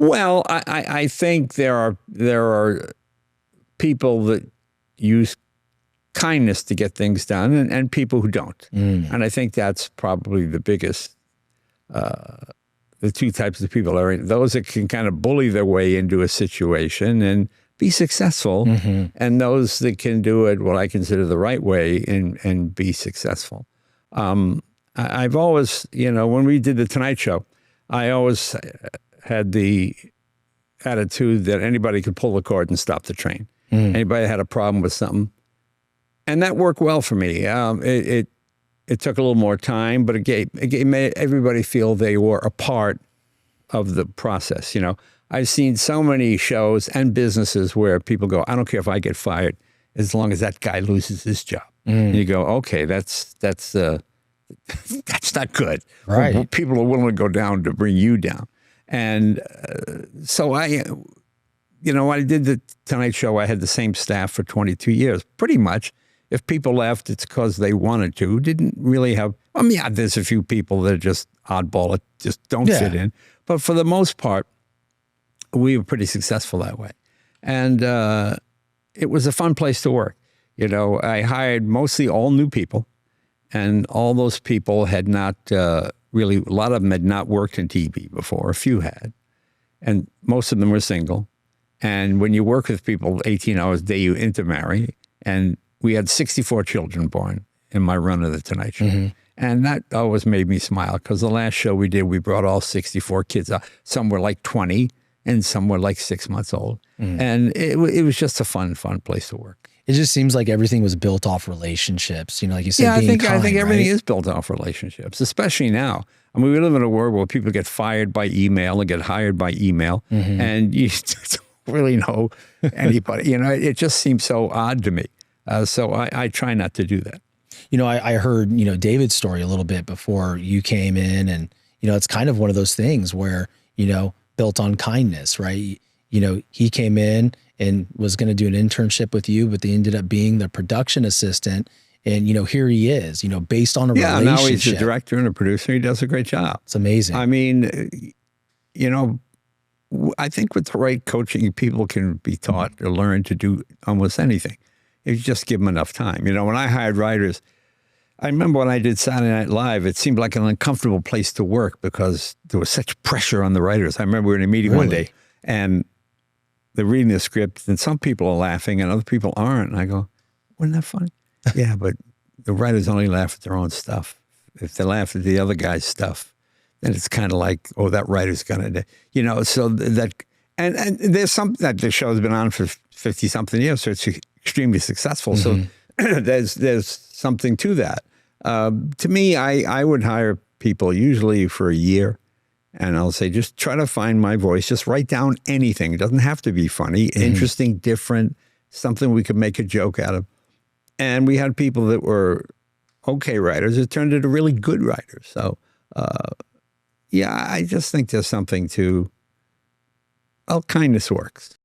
Well, I think there are people that use kindness to get things done, and people who don't. And I think that's probably the biggest. The two types of people are those that can kind of bully their way into a situation and be successful, and those that can do it what I consider the right way and be successful. I've always, when we did the Tonight Show, I always had the attitude that anybody could pull the cord and stop the train. Anybody had a problem with something, and that worked well for me. It took a little more time, but it made everybody feel they were a part of the process. I've seen so many shows and businesses where people go, I don't care if I get fired as long as that guy loses his job. And you go, okay, that's not good. Right. People are willing to go down to bring you down. And so I when I did the Tonight Show, I had the same staff for 22 years, pretty much. If people left, it's because they wanted to. Didn't really have, there's a few people that are just oddball, that just don't fit in. But for the most part, we were pretty successful that way. And it was a fun place to work. I hired mostly all new people, and all those people had not really, a lot of them had not worked in TV before, a few had. And most of them were single. And when you work with people 18 hours a day, you intermarry. And we had 64 children born in my run of the Tonight Show. And that always made me smile, because the last show we did, we brought all 64 kids out. Some were like 20 and some were like 6 months old. And it was just a fun place to work. It just seems like everything was built off relationships. Like you said, I think kind, everything is built off relationships, especially now. We live in a world where people get fired by email and get hired by email, and you don't really know anybody. It just seems so odd to me. So I try not to do that. I heard, David's story a little bit before you came in, and, it's kind of one of those things where, built on kindness, right? He came in and was going to do an internship with you, but they ended up being the production assistant. And, here he is, based on a relationship. Now he's a director and a producer. He does a great job. It's amazing. I think with the right coaching, people can be taught or learn to do almost anything. If you just give them enough time. When I hired writers, I remember when I did Saturday Night Live, it seemed like an uncomfortable place to work because there was such pressure on the writers. I remember we were in a meeting one day, and they're reading the script, and some people are laughing and other people aren't. And I go, wasn't that funny? Yeah, but the writers only laugh at their own stuff. If they laugh at the other guy's stuff, then it's kind of like, oh, that writer's going to, so that, and there's something that the show's been on for 50-something years, so it's extremely successful. So there's something to that. To me, I would hire people usually for a year, and I'll say, just try to find my voice. Just write down anything. It doesn't have to be funny, interesting, different, something we could make a joke out of. And we had people that were okay writers. It turned into really good writers. So, I just think there's something to, kindness works.